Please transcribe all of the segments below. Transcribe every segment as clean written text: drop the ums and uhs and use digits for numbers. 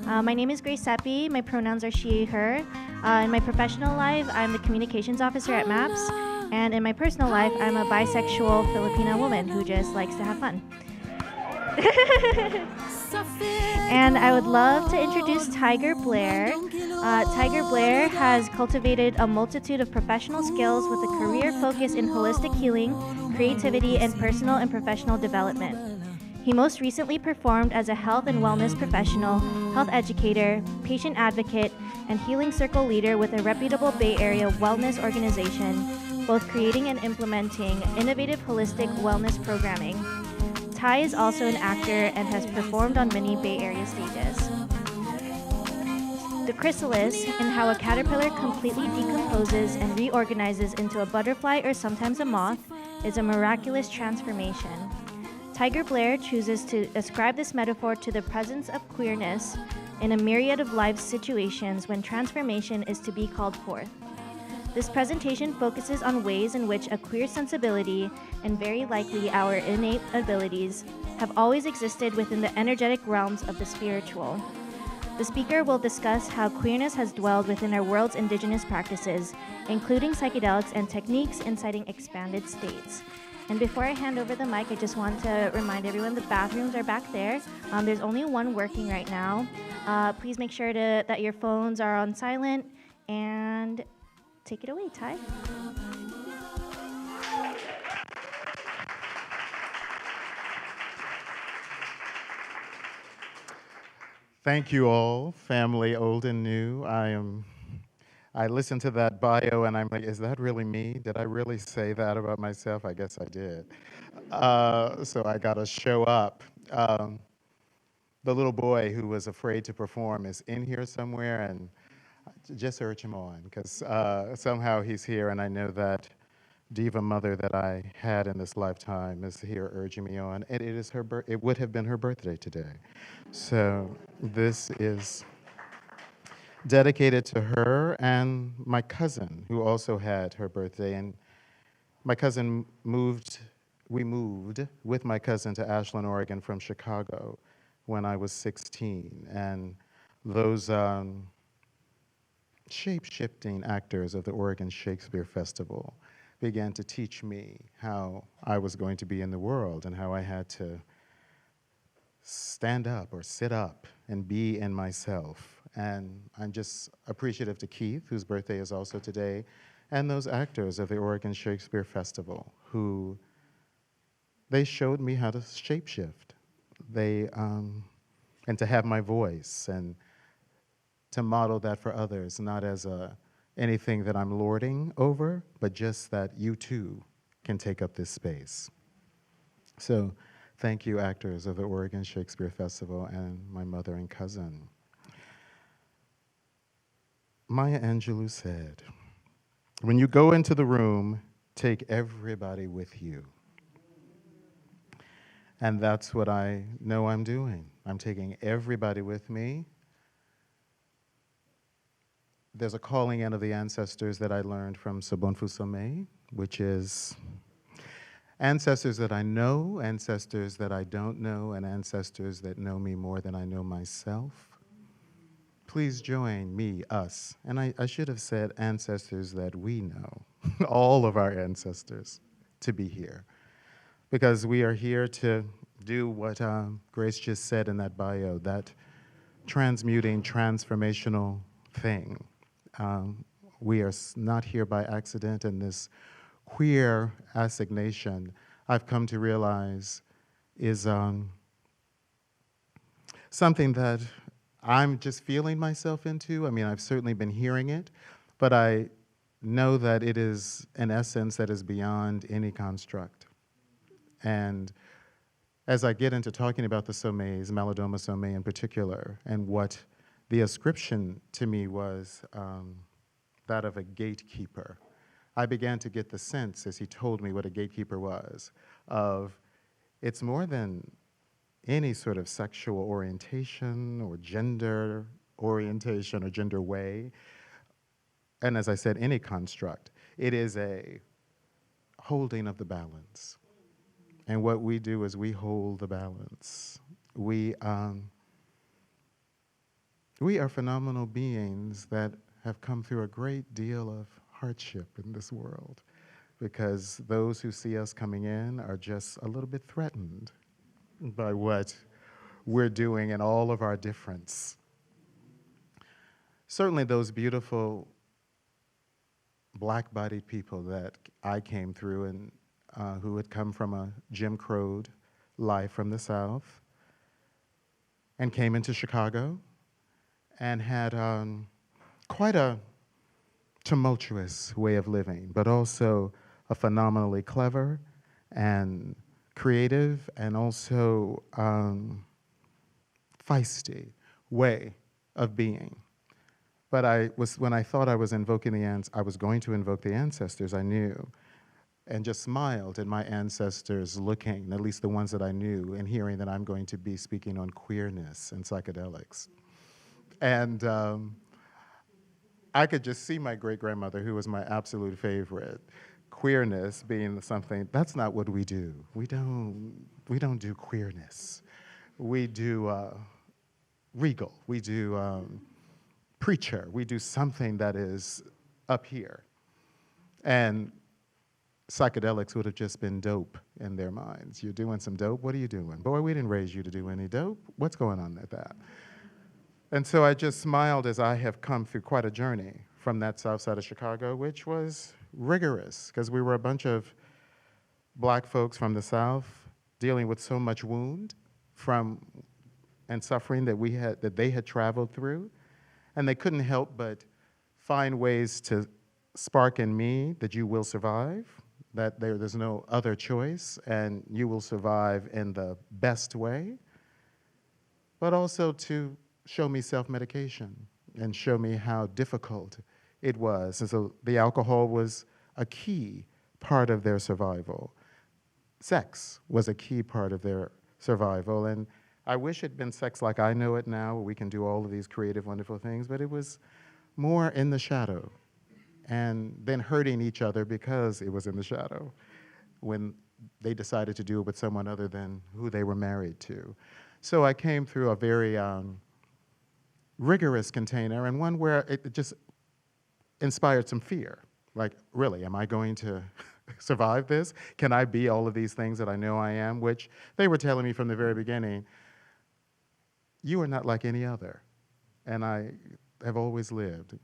My name is Grace Seppi. My pronouns are she, her. In my professional life, I'm the communications officer at MAPS. And in my personal life, I'm a bisexual Filipino woman who just likes to have fun. And I would love to introduce Tyger Blair. Tyger Blair has cultivated a multitude of professional skills with a career focus in holistic healing, creativity, and personal and professional development. He most recently performed as a health and wellness professional, health educator, patient advocate, and healing circle leader with a reputable Bay Area wellness organization, both creating and implementing innovative holistic wellness programming. Ty is also an actor and has performed on many Bay Area stages. The Chrysalis, in how a caterpillar completely decomposes and reorganizes into a butterfly or sometimes a moth, is a miraculous transformation. Tyger Blair chooses to ascribe this metaphor to the presence of queerness in a myriad of life situations when transformation is to be called forth. This presentation focuses on ways in which a queer sensibility, and very likely our innate abilities, have always existed within the energetic realms of the spiritual. The speaker will discuss how queerness has dwelled within our world's indigenous practices, including psychedelics and techniques inciting expanded states. And before I hand over the mic, I just want to remind everyone the bathrooms are back there. There's only one working right now. Please make sure that your phones are on silent, and take it away, Ty. Thank you all, family old and new. I listened to that bio and I'm like, is that really me? Did I really say that about myself? I guess I did. So I got to show up. The little boy who was afraid to perform is in here somewhere, and just urge him on, because somehow he's here, and I know that diva mother that I had in this lifetime is here urging me on, and it would have been her birthday today. So this is dedicated to her and my cousin, who also had her birthday. And my cousin we moved with my cousin to Ashland, Oregon from Chicago when I was 16. And those shape-shifting actors of the Oregon Shakespeare Festival began to teach me how I was going to be in the world and how I had to stand up or sit up and be in myself. And I'm just appreciative to Keith, whose birthday is also today, and those actors of the Oregon Shakespeare Festival who they showed me how to shapeshift. And to have my voice and to model that for others, not as anything that I'm lording over, but just that you too can take up this space. So thank you, actors of the Oregon Shakespeare Festival, and my mother and cousin. Maya Angelou said, when you go into the room, take everybody with you. And that's what I know I'm doing. I'm taking everybody with me. There's a calling in of the ancestors that I learned from Malidoma Somé, which is ancestors that I know, ancestors that I don't know, and ancestors that know me more than I know myself. Please join me, us, and I should have said ancestors that we know, all of our ancestors, to be here. Because we are here to do what Grace just said in that bio, that transmuting, transformational thing. We are not here by accident, and this queer assignation, I've come to realize, is something that I'm just feeling myself into. I mean, I've certainly been hearing it, but I know that it is an essence that is beyond any construct. And as I get into talking about the Somés, Malidoma Somé in particular, and what the ascription to me was that of a gatekeeper, I began to get the sense, as he told me what a gatekeeper was, of it's more than any sort of sexual orientation or gender orientation or gender way. And as I said, any construct. It is a holding of the balance. And what we do is we hold the balance. We we are phenomenal beings that have come through a great deal of hardship in this world because those who see us coming in are just a little bit threatened by what we're doing and all of our difference. Certainly those beautiful black-bodied people that I came through and who had come from a Jim Crow life from the South and came into Chicago and had quite a tumultuous way of living, but also a phenomenally clever and creative and also feisty way of being. But when I thought I was invoking I was going to invoke the ancestors, I knew, and just smiled at my ancestors looking, at least the ones that I knew, and hearing that I'm going to be speaking on queerness and psychedelics. And I could just see my great-grandmother, who was my absolute favorite, queerness being something, that's not what we do. We don't do queerness. We do regal. We do preacher. We do something that is up here. And psychedelics would have just been dope in their minds. You're doing some dope? What are you doing? Boy, we didn't raise you to do any dope. What's going on with that? And so I just smiled as I have come through quite a journey from that south side of Chicago, which was rigorous, because we were a bunch of black folks from the South dealing with so much wound and suffering that they had traveled through. And they couldn't help but find ways to spark in me that you will survive, that there's no other choice, and you will survive in the best way, but also to show me self-medication and show me how difficult it was. And so the alcohol was a key part of their survival. Sex was a key part of their survival. And I wish it'd been sex like I know it now, where we can do all of these creative, wonderful things, but it was more in the shadow and then hurting each other because it was in the shadow when they decided to do it with someone other than who they were married to. So I came through a very rigorous container, and one where it just inspired some fear. Like, really, am I going to survive this? Can I be all of these things that I know I am? Which they were telling me from the very beginning, you are not like any other. And I have always lived,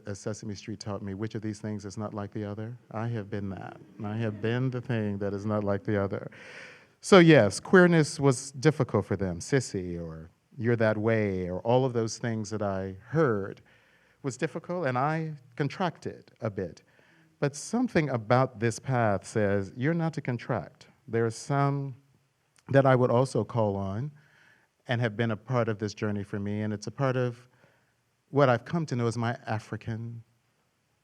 as Sesame Street taught me, which of these things is not like the other? I have been that. I have been the thing that is not like the other. So yes, queerness was difficult for them. Sissy, or you're that way, or all of those things that I heard was difficult, and I contracted a bit. But something about this path says you're not to contract. There's some that I would also call on and have been a part of this journey for me, and it's a part of what I've come to know as my African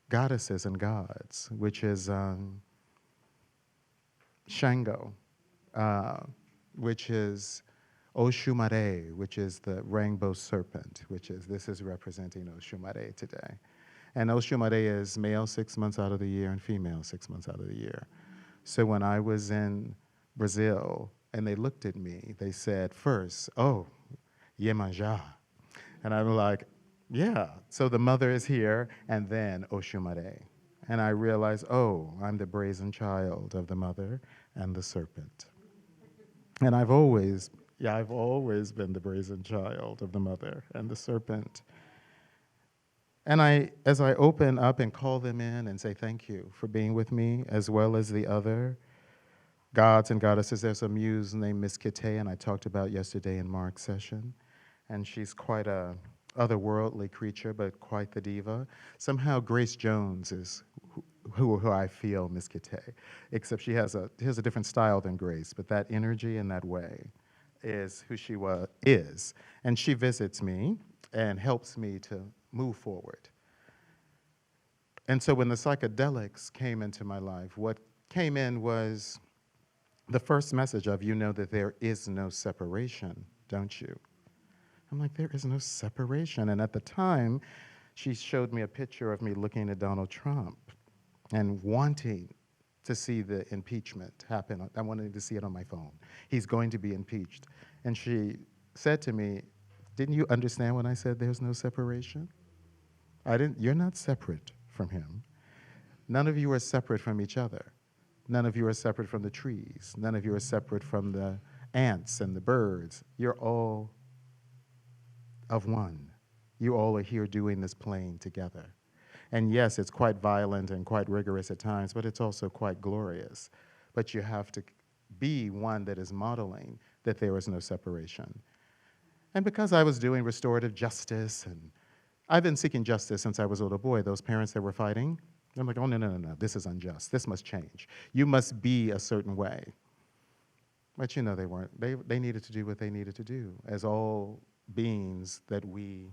goddesses and gods, which is Shango, which is Oshumare, which is the rainbow serpent, this is representing Oshumare today. And Oshumare is male 6 months out of the year and female 6 months out of the year. So when I was in Brazil and they looked at me, they said first, oh, Iemanjá. And I'm like, yeah. So the mother is here, and then Oshumare. And I realized, oh, I'm the brazen child of the mother and the serpent. And I've always been the brazen child of the mother and the serpent. And as I open up and call them in and say thank you for being with me, as well as the other gods and goddesses, there's a muse named Miss Kite, and I talked about yesterday in Mark's session. And she's quite a otherworldly creature, but quite the diva. Somehow Grace Jones is who I feel Miss Kite, except she has a different style than Grace, but that energy and that way is who she is. And she visits me and helps me to move forward. And so when the psychedelics came into my life, what came in was the first message of, you know that there is no separation, don't you? I'm like, there is no separation. And at the time, she showed me a picture of me looking at Donald Trump and wanting to see the impeachment happen. I wanted to see it on my phone. He's going to be impeached. And she said to me, didn't you understand when I said there's no separation? You're not separate from him. None of you are separate from each other. None of you are separate from the trees. None of you are separate from the ants and the birds. You're all of one. You all are here doing this playing together. And yes, it's quite violent and quite rigorous at times, but it's also quite glorious. But you have to be one that is modeling that there is no separation. And because I was doing restorative justice, and I've been seeking justice since I was a little boy, those parents that were fighting, I'm like, oh, no, this is unjust. This must change. You must be a certain way. But you know, they weren't. They needed to do what they needed to do, as all beings that we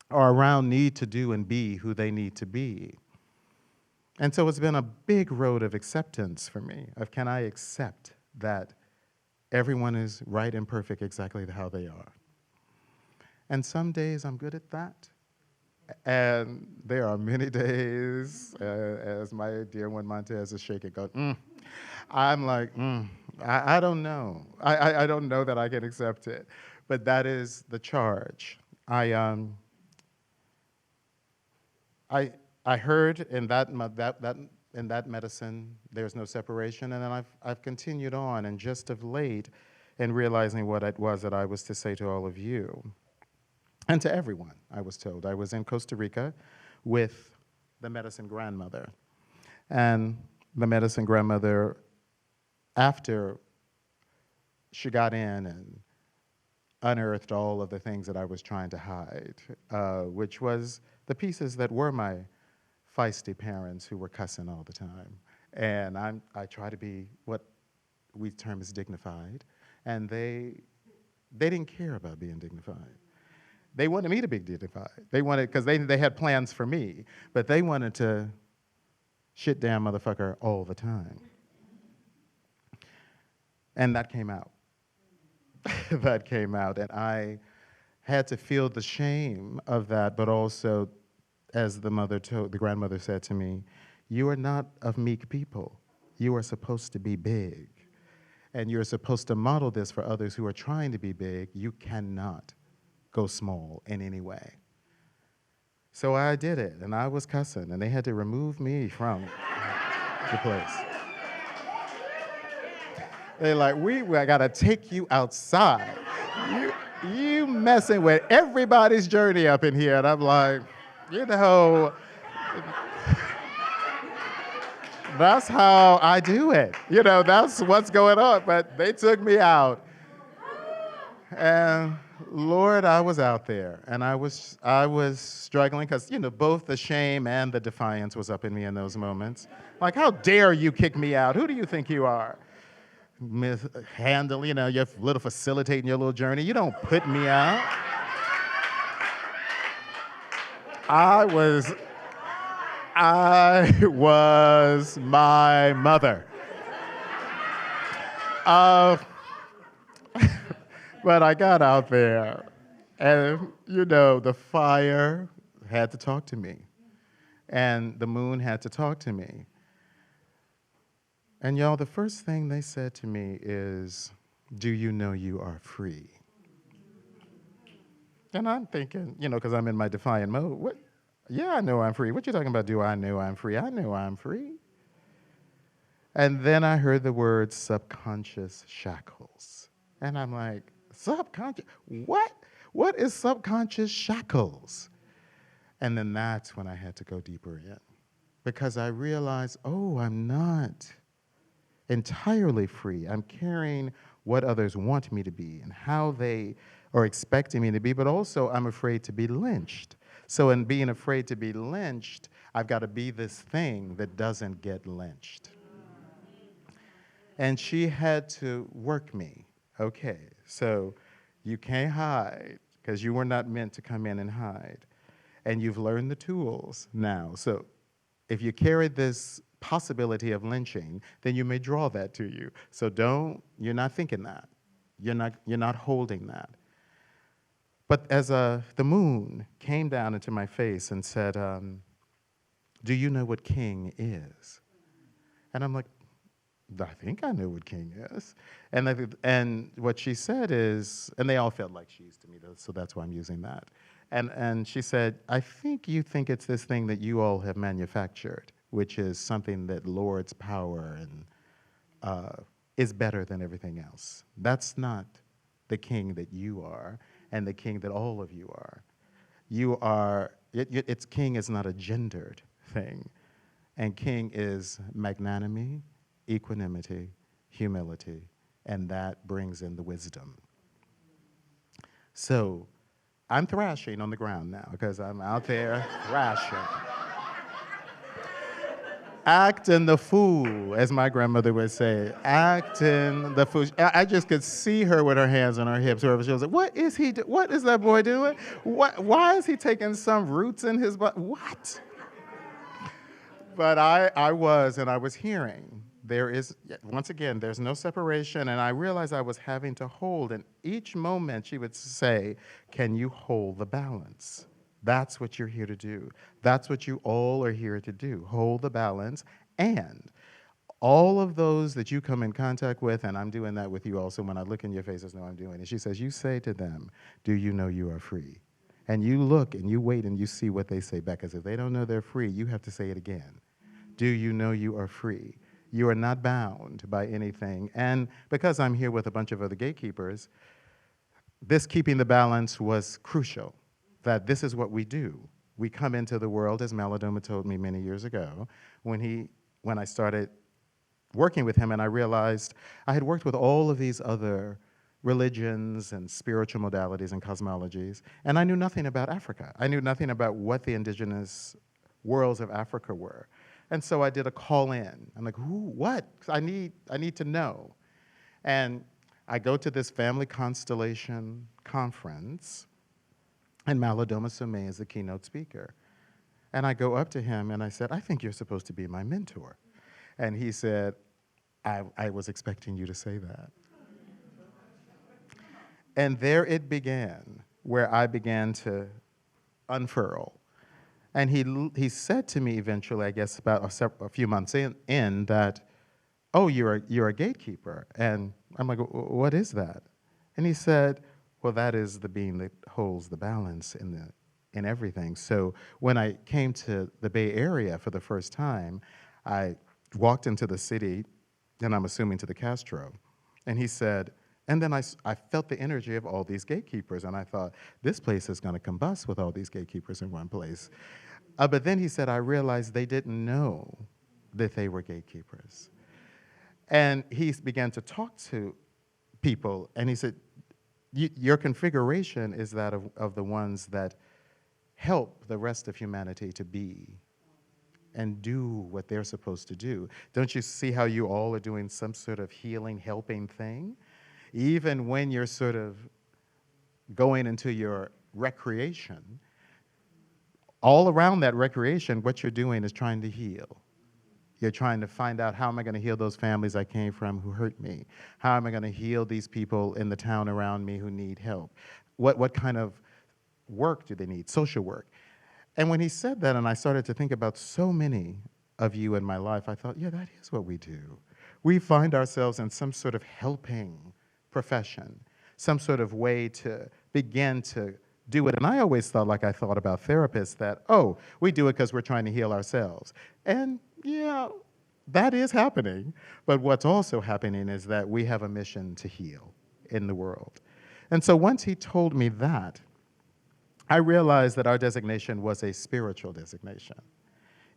are around need to do and be who they need to be. And so it's been a big road of acceptance for me, of can I accept that everyone is right and perfect exactly how they are. And some days I'm good at that. And there are many days, as my dear one Montez is shaking, going, I'm like, I don't know. I don't know that I can accept it. But that is the charge. I heard in that medicine, there's no separation, and then I've continued on, and just of late, in realizing what it was that I was to say to all of you. And to everyone, I was told. I was in Costa Rica with the medicine grandmother. And the medicine grandmother, after she got in and unearthed all of the things that I was trying to hide, which was the pieces that were my feisty parents who were cussing all the time. And I try to be what we term as dignified, and they didn't care about being dignified. They wanted me to be dignified. They wanted, because they had plans for me, but they wanted to shit down motherfucker all the time. And that came out. That came out, and I had to feel the shame of that, but also, as the grandmother said to me, you are not of meek people. You are supposed to be big. And you're supposed to model this for others who are trying to be big. You cannot go small in any way. So I did it, and I was cussing, and they had to remove me from the place. They're like, we gotta take you outside. You messing with everybody's journey up in here. And I'm like, you know, that's how I do it. You know, that's what's going on. But they took me out. And Lord, I was out there, and I was struggling because, you know, both the shame and the defiance was up in me in those moments. Like, how dare you kick me out? Who do you think you are? Handle, you know, you're little facilitating your little journey. You don't put me out. I was my mother. But I got out there, and, you know, the fire had to talk to me, and the moon had to talk to me. And y'all, the first thing they said to me is, do you know you are free? And I'm thinking, you know, because I'm in my defiant mode, what? Yeah, I know I'm free. What you talking about, do I know I'm free? I know I'm free. And then I heard the word subconscious shackles. And I'm like, subconscious? What? What is subconscious shackles? And then that's when I had to go deeper in. Because I realized, oh, I'm not entirely free. I'm carrying what others want me to be and how they are expecting me to be, but also I'm afraid to be lynched. So in being afraid to be lynched, I've got to be this thing that doesn't get lynched. And she had to work me. Okay, so you can't hide because you were not meant to come in and hide. And you've learned the tools now. So if you carry this possibility of lynching, then you may draw that to you. So you're not thinking that. You're not holding that. But as the moon came down into my face and said, do you know what king is? And I'm like, I think I know what king is. And what she said is, and they all felt like she used to me, so that's why I'm using that. And she said, I think you think it's this thing that you all have manufactured, which is something that lords power and is better than everything else. That's not the king that you are and the king that all of you are. You are, it's king is not a gendered thing. And king is magnanimity, equanimity, humility, and that brings in the wisdom. So I'm thrashing on the ground now because I'm out there thrashing. Acting the fool, as my grandmother would say. Acting the fool. I just could see her with her hands on her hips. Wherever she was like, "What is he? What is that boy doing? Why is he taking some roots in his butt? What?" But I was hearing. There is, once again, there's no separation, and I realized I was having to hold. And each moment she would say, "Can you hold the balance?" That's what you're here to do. That's what you all are here to do. Hold the balance. And all of those that you come in contact with, and I'm doing that with you also when I look in your faces, know I'm doing it. She says, you say to them, do you know you are free? And you look and you wait and you see what they say back. Because if they don't know they're free, you have to say it again. Do you know you are free? You are not bound by anything. And because I'm here with a bunch of other gatekeepers, this keeping the balance was crucial. That this is what we do. We come into the world, as Malidoma told me many years ago, when I started working with him, and I realized I had worked with all of these other religions and spiritual modalities and cosmologies, and I knew nothing about Africa. I knew nothing about what the indigenous worlds of Africa were. And so I did a call in. I'm like, who, what? I need to know. And I go to this family constellation conference, and Malidoma Somé is the keynote speaker. And I go up to him and I said, I think you're supposed to be my mentor. And he said, I was expecting you to say that. And there it began, where I began to unfurl. And he said to me eventually, I guess about a few months in that, oh, you're a gatekeeper. And I'm like, what is that? And he said, well, that is the being that holds the balance in everything. So when I came to the Bay Area for the first time, I walked into the city, and I'm assuming to the Castro, and he said, and then I felt the energy of all these gatekeepers, and I thought, this place is going to combust with all these gatekeepers in one place. But then he said, I realized they didn't know that they were gatekeepers. And he began to talk to people, and he said, your configuration is that of the ones that help the rest of humanity to be and do what they're supposed to do. Don't you see how you all are doing some sort of healing, helping thing? Even when you're sort of going into your recreation, all around that recreation, what you're doing is trying to heal. You're trying to find out, how am I going to heal those families I came from who hurt me? How am I going to heal these people in the town around me who need help? What kind of work do they need? Social work. And when he said that, and I started to think about so many of you in my life, I thought, yeah, that is what we do. We find ourselves in some sort of helping profession, some sort of way to begin to do it. And I always thought, like I thought about therapists, that, oh, we do it because we're trying to heal ourselves. And yeah, that is happening. But what's also happening is that we have a mission to heal in the world. And so once he told me that, I realized that our designation was a spiritual designation.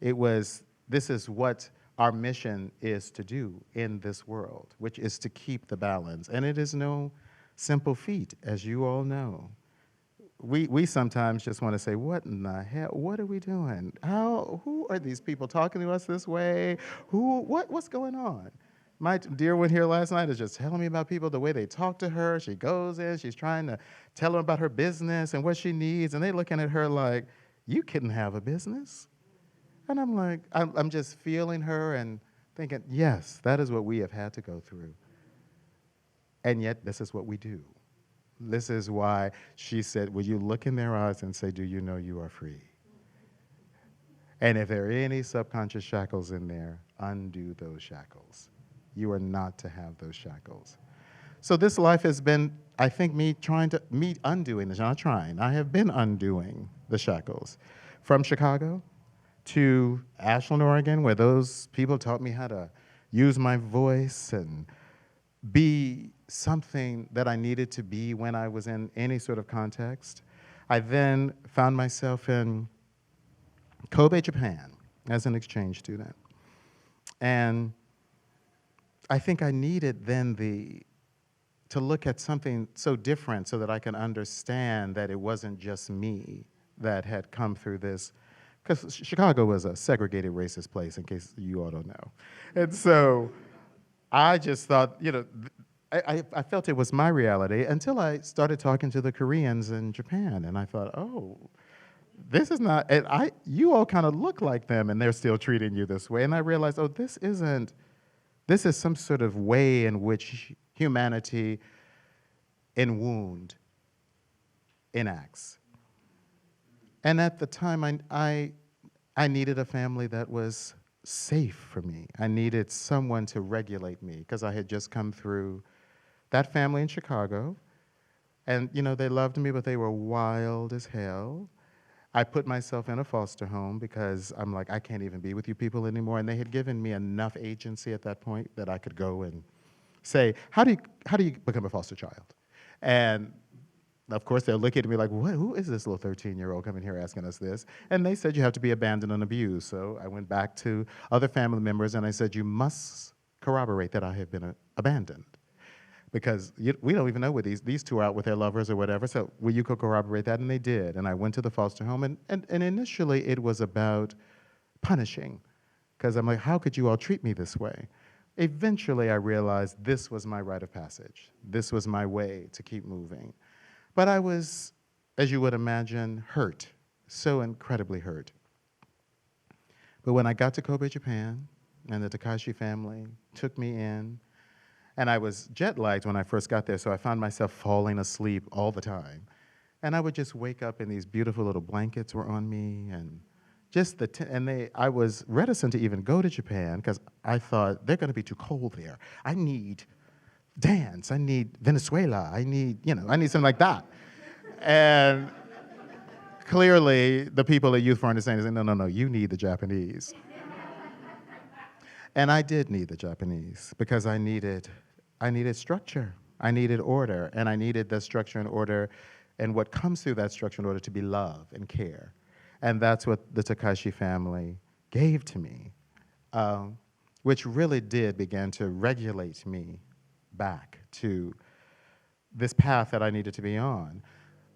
It was, this is what our mission is to do in this world, which is to keep the balance. And it is no simple feat, as you all know. We sometimes just want to say, what in the hell, what are we doing? Who are these people talking to us this way? What's going on? My dear one here last night is just telling me about people, the way they talk to her. She goes in, she's trying to tell them about her business and what she needs, and they looking at her like, you couldn't have a business. And I'm like, I'm just feeling her and thinking, yes, that is what we have had to go through. And yet, this is what we do. This is why she said, will you look in their eyes and say, do you know you are free? And if there are any subconscious shackles in there, undo those shackles. You are not to have those shackles. So this life has been, I think, me undoing this, not trying. I have been undoing the shackles. From Chicago to Ashland, Oregon, where those people taught me how to use my voice and be something that I needed to be when I was in any sort of context. I then found myself in Kobe, Japan, as an exchange student. And I think I needed then to look at something so different so that I can understand that it wasn't just me that had come through this. Because Chicago was a segregated racist place, in case you all don't know. And so I just thought, I felt it was my reality until I started talking to the Koreans in Japan. And I thought, oh, this is not, and you all kind of look like them and they're still treating you this way. And I realized, oh, this is some sort of way in which humanity in wound enacts. And at the time, I needed a family that was safe for me. I needed someone to regulate me because I had just come through that family in Chicago. And, they loved me, but they were wild as hell. I put myself in a foster home because I'm like, I can't even be with you people anymore. And they had given me enough agency at that point that I could go and say, how do you become a foster child? And of course, they'll look at me like, what? Who is this little 13-year-old coming here asking us this? And they said, you have to be abandoned and abused. So I went back to other family members and I said, you must corroborate that I have been abandoned. Because we don't even know where these two are out with their lovers or whatever, so will you corroborate that? And they did. And I went to the foster home, and initially it was about punishing, because I'm like, how could you all treat me this way? Eventually I realized this was my rite of passage. This was my way to keep moving. But I was, as you would imagine, hurt, so incredibly hurt. But when I got to Kobe, Japan, and the Takashi family took me in, and I was jet-lagged when I first got there, so I found myself falling asleep all the time. And I would just wake up and these beautiful little blankets were on me, and just I was reticent to even go to Japan because I thought they're going to be too cold there. I need dance. I need Venezuela. I need something like that. And clearly, the people at Youth for Understanding said, no, you need the Japanese. And I did need the Japanese because I needed structure. I needed order, and I needed the structure and order, and what comes through that structure and order to be love and care. And that's what the Takashi family gave to me, which really did begin to regulate me back to this path that I needed to be on.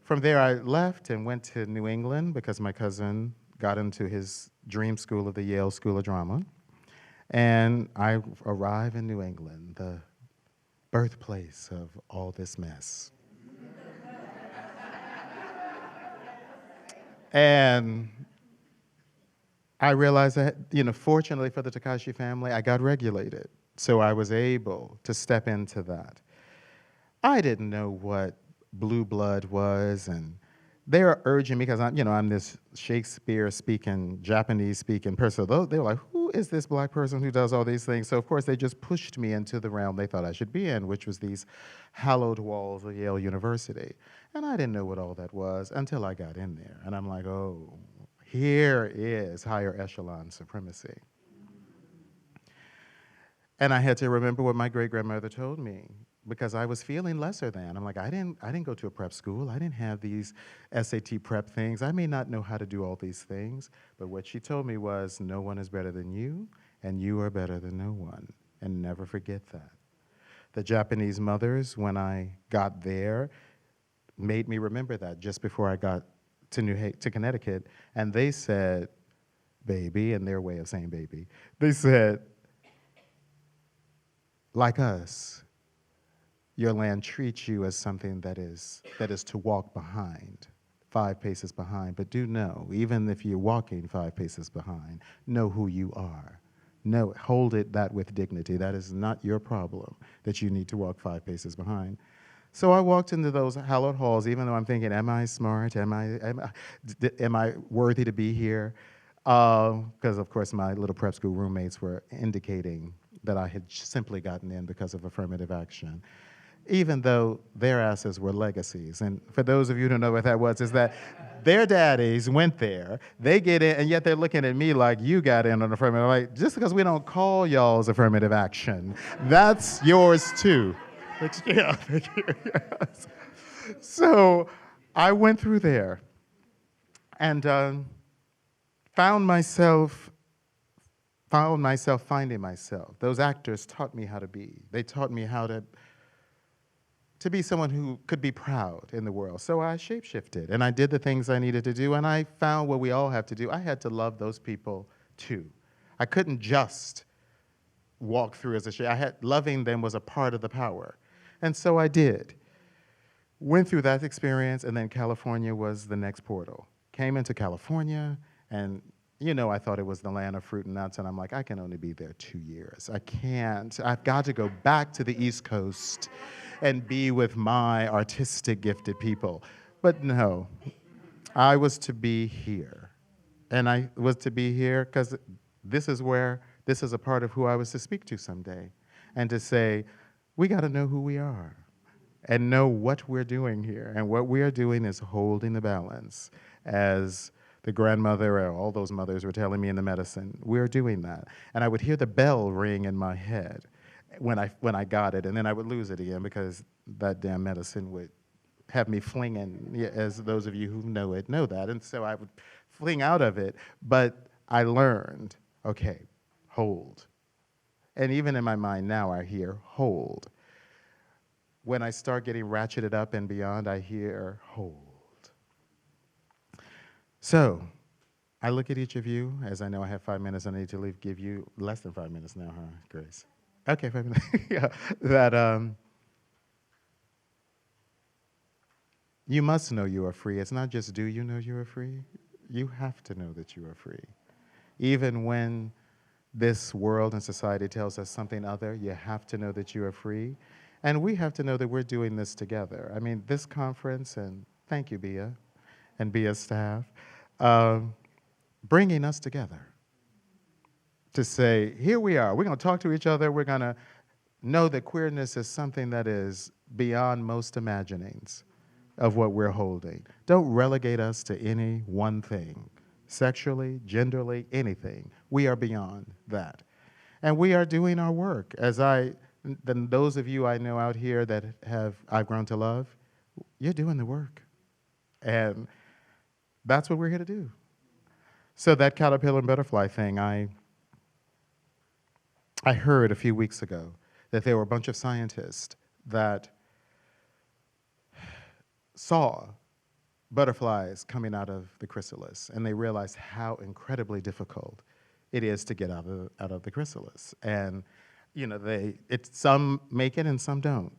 From there, I left and went to New England because my cousin got into his dream school of the Yale School of Drama. And I arrive in New England, the birthplace of all this mess. And I realized that, fortunately for the Takashi family, I got regulated. So I was able to step into that. I didn't know what blue blood was, and they were urging me, because I'm this Shakespeare-speaking, Japanese-speaking person. They were like, who is this black person who does all these things? So of course they just pushed me into the realm they thought I should be in, which was these hallowed walls of Yale University. And I didn't know what all that was until I got in there. And I'm like, oh, here is higher echelon supremacy. And I had to remember what my great-grandmother told me, because I was feeling lesser than. I'm like, I didn't go to a prep school. I didn't have these SAT prep things. I may not know how to do all these things, but what she told me was, no one is better than you, and you are better than no one, and never forget that. The Japanese mothers, when I got there, made me remember that just before I got to Connecticut, and they said, baby, in their way of saying baby, they said, like us, your land treats you as something that is to walk behind, 5 paces behind. But do know, even if you're walking 5 paces behind, know who you are. Know, hold it that with dignity. That is not your problem, that you need to walk 5 paces behind. So I walked into those hallowed halls, even though I'm thinking, am I smart? Am I worthy to be here? Because of course my little prep school roommates were indicating that I had simply gotten in because of affirmative action, even though their asses were legacies. And for those of you who don't know what that was, is that their daddies went there, they get in, and yet they're looking at me like, you got in on affirmative. Like, just because we don't call y'all's affirmative action, that's yours too. Yeah, thank you. Yes. So I went through there and found myself finding myself. Those actors taught me how to be. They taught me how to be someone who could be proud in the world. So I shapeshifted, and I did the things I needed to do, and I found what we all have to do. I had to love those people too. I couldn't just walk through as a shape. Loving them was a part of the power. And so I did. Went through that experience, and then California was the next portal. Came into California, and I thought it was the land of fruit and nuts, and I'm like, I can only be there 2 years. I can't. I've got to go back to the East Coast and be with my artistic gifted people. But no, I was to be here. And I was to be here because this is a part of who I was to speak to someday. And to say, we got to know who we are and know what we're doing here. And what we are doing is holding the balance. As the grandmother or all those mothers were telling me in the medicine, we're doing that. And I would hear the bell ring in my head when I got it, and then I would lose it again because that damn medicine would have me flinging, as those of you who know it know that. And so I would fling out of it, but I learned, okay, hold. And even in my mind now, I hear hold. When I start getting ratcheted up and beyond, I hear hold. So I look at each of you, as I know I have 5 minutes, I need to leave, give you less than 5 minutes now, huh, Grace? Okay, 5 minutes. Yeah, that you must know you are free. It's not just do you know you are free? You have to know that you are free. Even when this world and society tells us something other, you have to know that you are free. And we have to know that we're doing this together. I mean, this conference, and thank you, Bia, and Bia's staff, bringing us together to say, here we are. We're going to talk to each other. We're going to know that queerness is something that is beyond most imaginings of what we're holding. Don't relegate us to any one thing, sexually, genderly, anything. We are beyond that. And we are doing our work. Then those of you I know out here that I've grown to love, you're doing the work. And that's what we're here to do. So that caterpillar and butterfly thing, I heard a few weeks ago that there were a bunch of scientists that saw butterflies coming out of the chrysalis, and they realized how incredibly difficult it is to get out of the chrysalis. And some make it and some don't.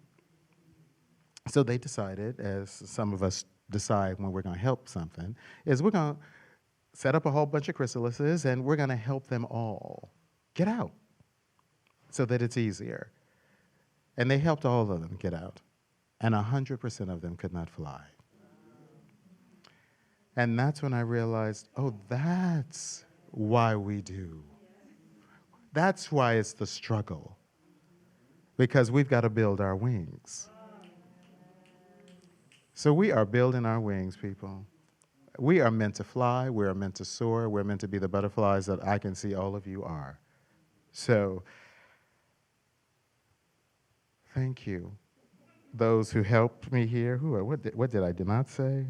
So they decided, as some of us decide when we're going to help something, is we're going to set up a whole bunch of chrysalises and we're going to help them all get out so that it's easier. And they helped all of them get out. And 100% of them could not fly. And that's when I realized, oh, that's why we do. That's why it's the struggle. Because we've got to build our wings. So we are building our wings, people. We are meant to fly. We are meant to soar. We're meant to be the butterflies that I can see all of you are. So thank you. Those who helped me here. What did I not say?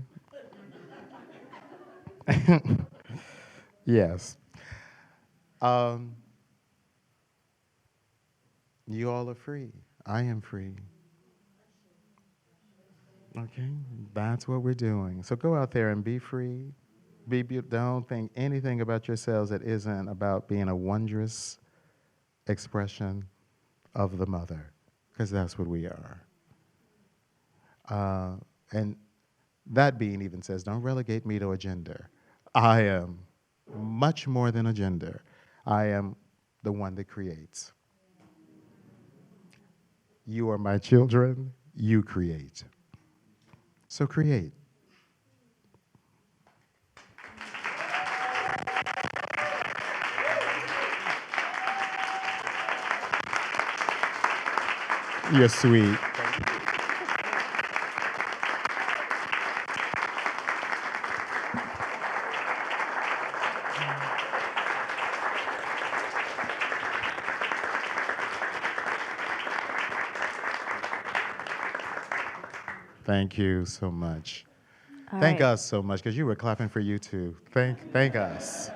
Yes. You all are free. I am free. Okay, that's what we're doing. So go out there and be free. Don't think anything about yourselves that isn't about being a wondrous expression of the mother, because that's what we are. And that being even says, don't relegate me to a gender. I am much more than a gender. I am the one that creates. You are my children, you create. So create. You're sweet. Thank you so much. Thank us so much, because you were clapping for you too. Thank us.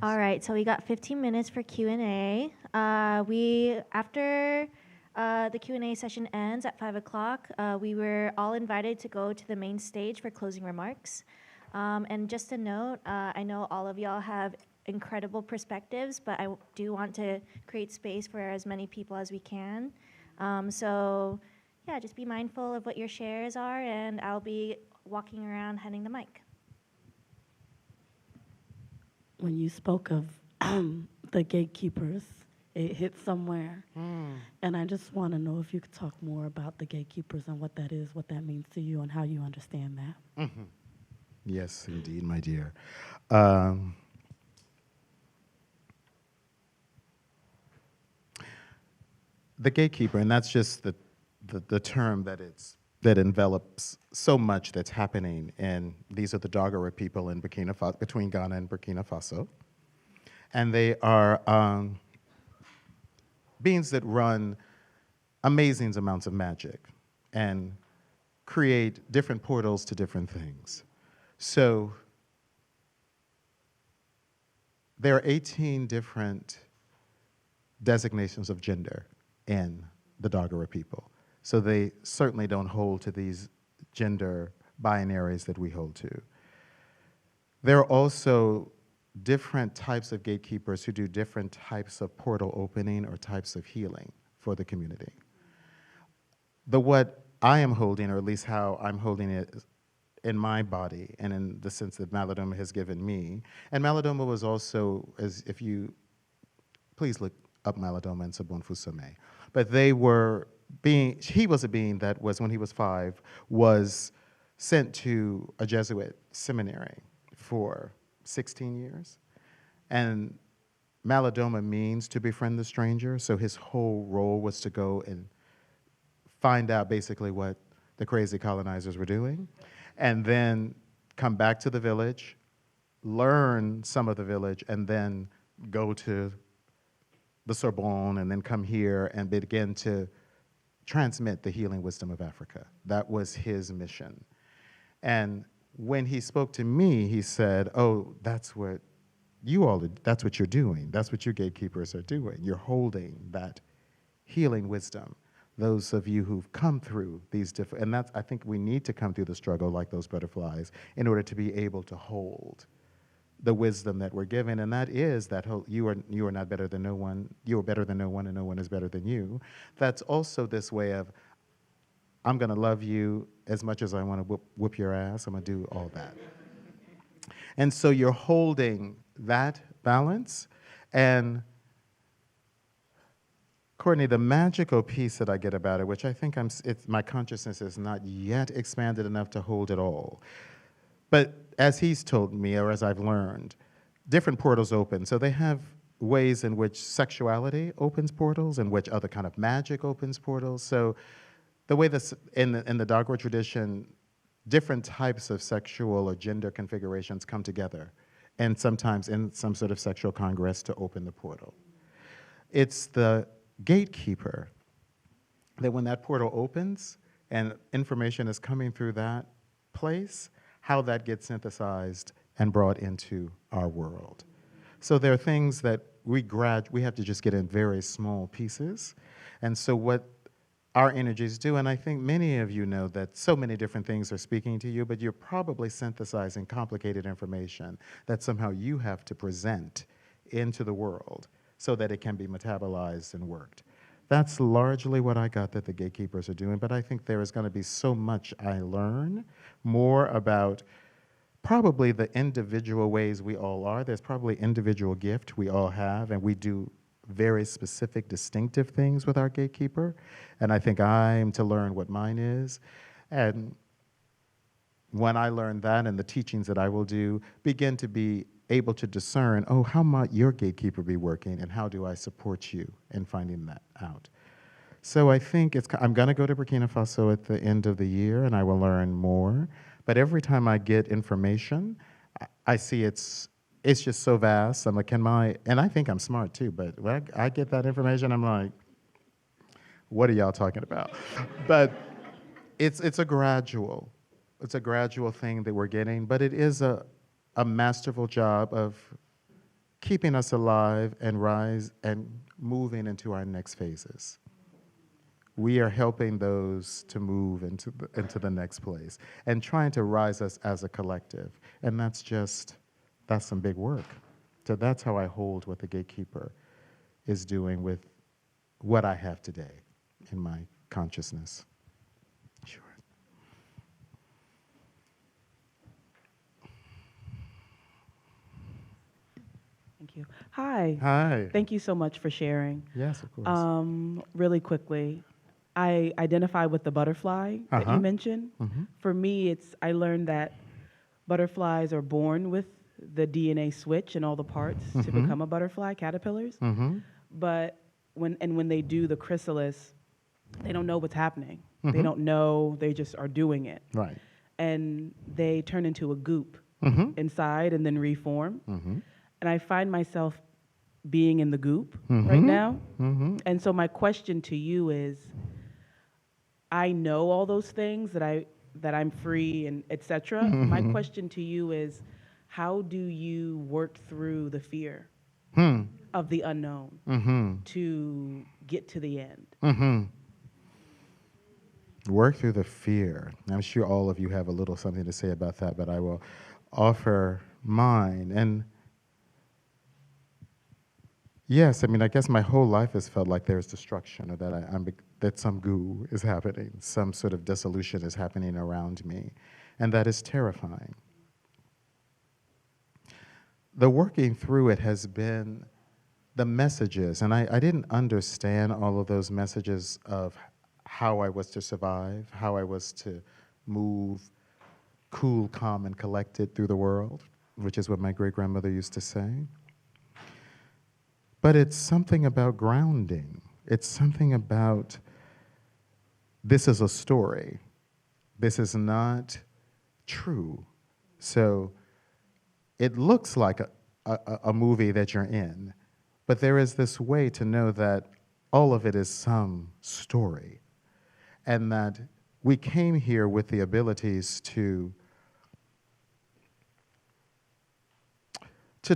All right, so we got 15 minutes for Q&A. After the Q&A session ends at 5 o'clock, we were all invited to go to the main stage for closing remarks. And just a note, I know all of y'all have incredible perspectives, but I do want to create space for as many people as we can. So yeah, just be mindful of what your shares are, and I'll be walking around handing the mic. When you spoke of the gatekeepers, it hit somewhere. And I just want to know if you could talk more about the gatekeepers and what that is, what that means to you, and how you understand that. Yes, indeed, my dear. The gatekeeper, and that's just the term that envelops so much that's happening, and these are the Dogara people in Burkina Faso, between Ghana and Burkina Faso. And they are beings that run amazing amounts of magic and create different portals to different things. So there are 18 different designations of gender in the Dogara people. So they certainly don't hold to these gender binaries that we hold to. There are also different types of gatekeepers who do different types of portal opening or types of healing for the community. What I am holding, or at least how I'm holding it in my body and in the sense that Malidoma has given me, and Malidoma was also, as if you, please look up Malidoma and Malidoma Somé, but they were he was a being that was, when he was 5, was sent to a Jesuit seminary for 16 years. And Malidoma means to befriend the stranger, so his whole role was to go and find out basically what the crazy colonizers were doing, and then come back to the village, learn some of the village, and then go to the Sorbonne, and then come here and begin to transmit the healing wisdom of Africa. That was his mission. And when he spoke to me, he said, oh, that's what you all, that's what you're doing. That's what your gatekeepers are doing. You're holding that healing wisdom. Those of you who've come through these different, and that's, I think we need to come through the struggle like those butterflies in order to be able to hold the wisdom that we're given, and that is that whole, you are not better than no one, you are better than no one, and no one is better than you. That's also this way of, I'm gonna love you as much as I wanna whoop your ass, I'm gonna do all that. And so you're holding that balance, and Courtney, the magical piece that I get about it, which I think my consciousness is not yet expanded enough to hold it all. But as he's told me, or as I've learned, different portals open. So they have ways in which sexuality opens portals, in which other kind of magic opens portals. So the way this, in the Dogwood tradition, different types of sexual or gender configurations come together, and sometimes in some sort of sexual congress to open the portal. It's the gatekeeper that when that portal opens and information is coming through that place, how that gets synthesized and brought into our world. So there are things that we have to just get in very small pieces. And so what our energies do, and I think many of you know that so many different things are speaking to you, but you're probably synthesizing complicated information that somehow you have to present into the world so that it can be metabolized and worked. That's largely what I got that the gatekeepers are doing, but I think there is going to be so much I learn more about probably the individual ways we all are. There's probably individual gift we all have, and we do very specific, distinctive things with our gatekeeper, and I think I'm to learn what mine is. And when I learn that, and the teachings that I will do begin to be able to discern, oh, how might your gatekeeper be working, and how do I support you in finding that out? So I think I'm going to go to Burkina Faso at the end of the year, and I will learn more. But every time I get information, I see it's just so vast. I'm like, and I think I'm smart too, but when I get that information, I'm like, what are y'all talking about? But it's a gradual thing that we're getting, but it is a masterful job of keeping us alive and rise and moving into our next phases. We are helping those to move into the next place and trying to rise us as a collective. And that's some big work. So that's how I hold what the gatekeeper is doing with what I have today in my consciousness. Sure. Thank you. Hi. Hi. Thank you so much for sharing. Yes, of course. Really quickly, I identify with the butterfly that you mentioned. For me, I learned that butterflies are born with the DNA switch and all the parts to become a butterfly, caterpillars. But when they do the chrysalis, they don't know what's happening. They don't know, they just are doing it. Right. And they turn into a goop inside and then reform. And I find myself being in the goop right now. And so my question to you is, I know all those things that I'm free and etc. My question to you is, how do you work through the fear of the unknown to get to the end? Work through the fear. I'm sure all of you have a little something to say about that, but I will offer mine. And yes, I mean, I guess my whole life has felt like there's destruction, or that some goo is happening, some sort of dissolution is happening around me, and that is terrifying. The working through it has been the messages, and I didn't understand all of those messages of how I was to survive, how I was to move cool, calm, and collected through the world, which is what my great-grandmother used to say. But it's something about grounding. It's something about, this is a story. This is not true. So it looks like a movie that you're in, but there is this way to know that all of it is some story, and that we came here with the abilities to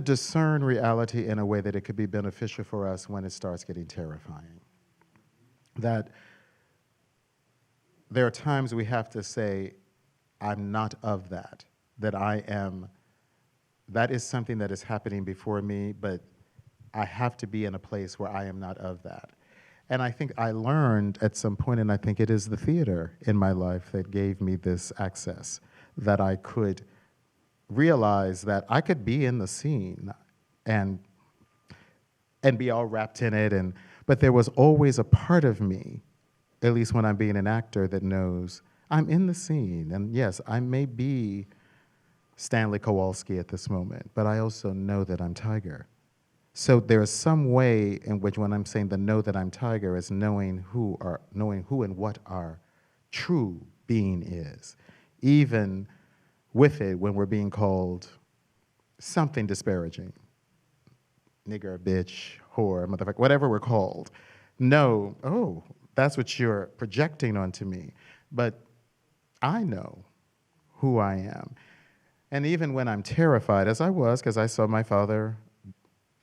discern reality in a way that it could be beneficial for us when it starts getting terrifying. That there are times we have to say, I'm not of that, that that is something that is happening before me, but I have to be in a place where I am not of that. And I think I learned at some point, and I think it is the theater in my life that gave me this access, that I could realize that I could be in the scene and be all wrapped in it, but there was always a part of me, at least when I'm being an actor, that knows I'm in the scene. And yes, I may be Stanley Kowalski at this moment, but I also know that I'm Tyger. So there is some way in which, when I'm saying the know that I'm Tyger, is knowing who and what our true being is, even with it when we're being called something disparaging, nigger, bitch, whore, motherfucker, whatever we're called. No, oh, that's what you're projecting onto me. But I know who I am. And even when I'm terrified, as I was, because I saw my father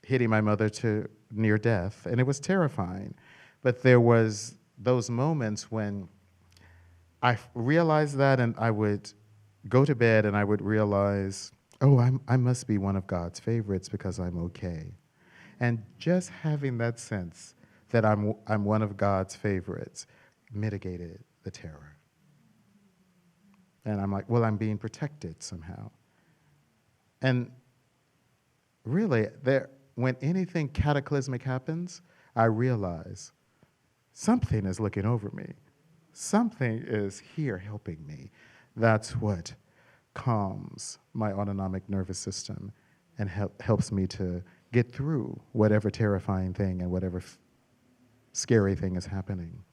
hitting my mother to near death, and it was terrifying. But there was those moments when I realized that, and I would go to bed and I would realize, oh, I must be one of God's favorites because I'm okay. And just having that sense that I'm one of God's favorites mitigated the terror. And I'm like, well, I'm being protected somehow. And really, when anything cataclysmic happens, I realize something is looking over me. Something is here helping me. That's what calms my autonomic nervous system and helps me to get through whatever terrifying thing and whatever scary thing is happening.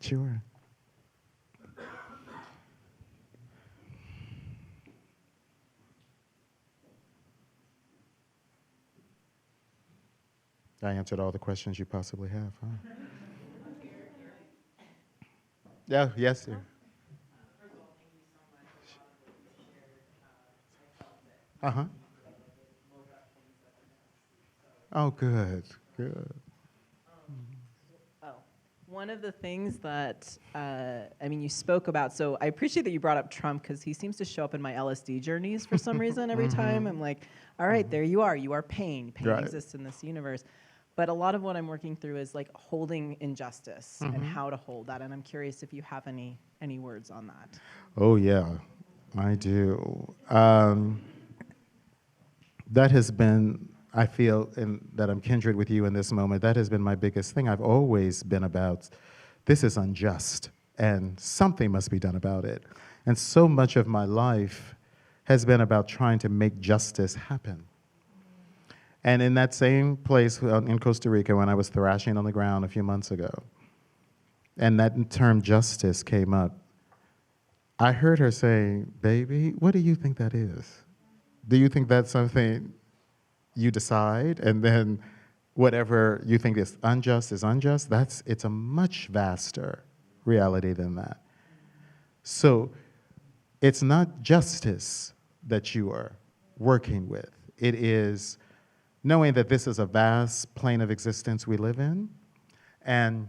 Sure. I answered all the questions you possibly have, huh? Yeah, yes, sir. Uh-huh. Oh, good, good. Oh, one of the things that, you spoke about, so I appreciate that you brought up Trump because he seems to show up in my LSD journeys for some reason every time. I'm like, all right, there you are. You are pain. Pain Right. exists in this universe. But a lot of what I'm working through is like holding injustice and how to hold that. And I'm curious if you have any words on that. Oh, yeah, I do. That has been, I feel, that I'm kindred with you in this moment. That has been my biggest thing. I've always been about, this is unjust, and something must be done about it. And so much of my life has been about trying to make justice happen. And in that same place in Costa Rica when I was thrashing on the ground a few months ago, and that term justice came up, I heard her say, baby, what do you think that is? Do you think that's something you decide, and then whatever you think is unjust? It's a much vaster reality than that. So it's not justice that you are working with. It is knowing that this is a vast plane of existence we live in, and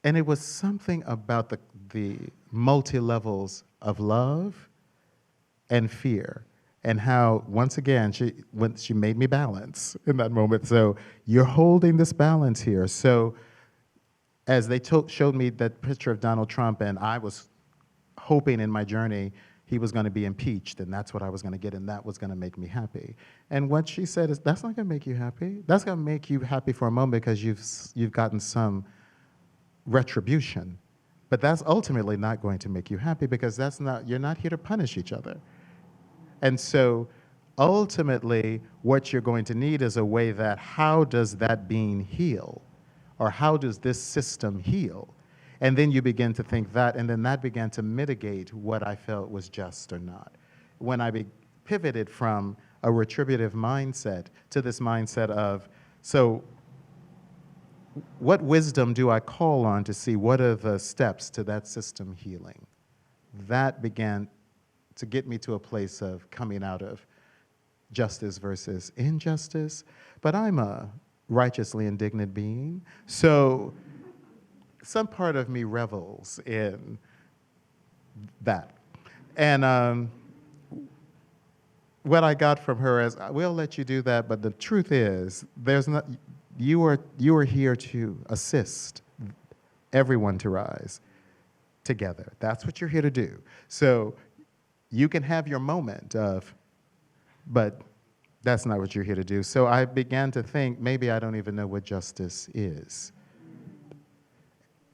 it was something about the multi-levels of love and fear, and how, once again, she made me balance in that moment. So you're holding this balance here. So as they showed me that picture of Donald Trump, and I was hoping in my journey he was going to be impeached, and that's what I was going to get, and that was going to make me happy. And what she said is, that's not going to make you happy. That's going to make you happy for a moment because you've gotten some retribution. But that's ultimately not going to make you happy because you're not here to punish each other. And so ultimately, what you're going to need is a way that, how does that being heal? Or how does this system heal? And then you begin to think that, and then that began to mitigate what I felt was just or not. When I pivoted from a retributive mindset to this mindset of, so what wisdom do I call on to see what are the steps to that system healing? That began to get me to a place of coming out of justice versus injustice. But I'm a righteously indignant being, so some part of me revels in that. And what I got from her is, we'll let you do that, but the truth is, you are here to assist everyone to rise together. That's what you're here to do. So you can have your moment of, but that's not what you're here to do. So I began to think, maybe I don't even know what justice is.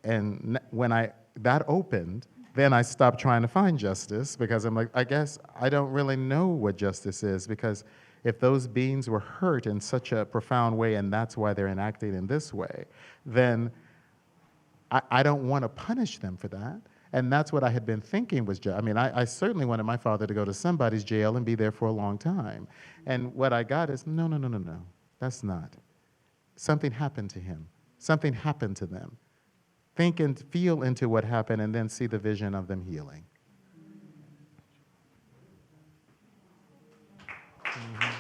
And when that opened, then I stopped trying to find justice because I'm like, I guess I don't really know what justice is, because if those beings were hurt in such a profound way and that's why they're enacting in this way, then I don't want to punish them for that. And that's what I had been thinking was just, I certainly wanted my father to go to somebody's jail and be there for a long time. And what I got is, no, that's not. Something happened to him. Something happened to them. Think and feel into what happened and then see the vision of them healing. Mm-hmm.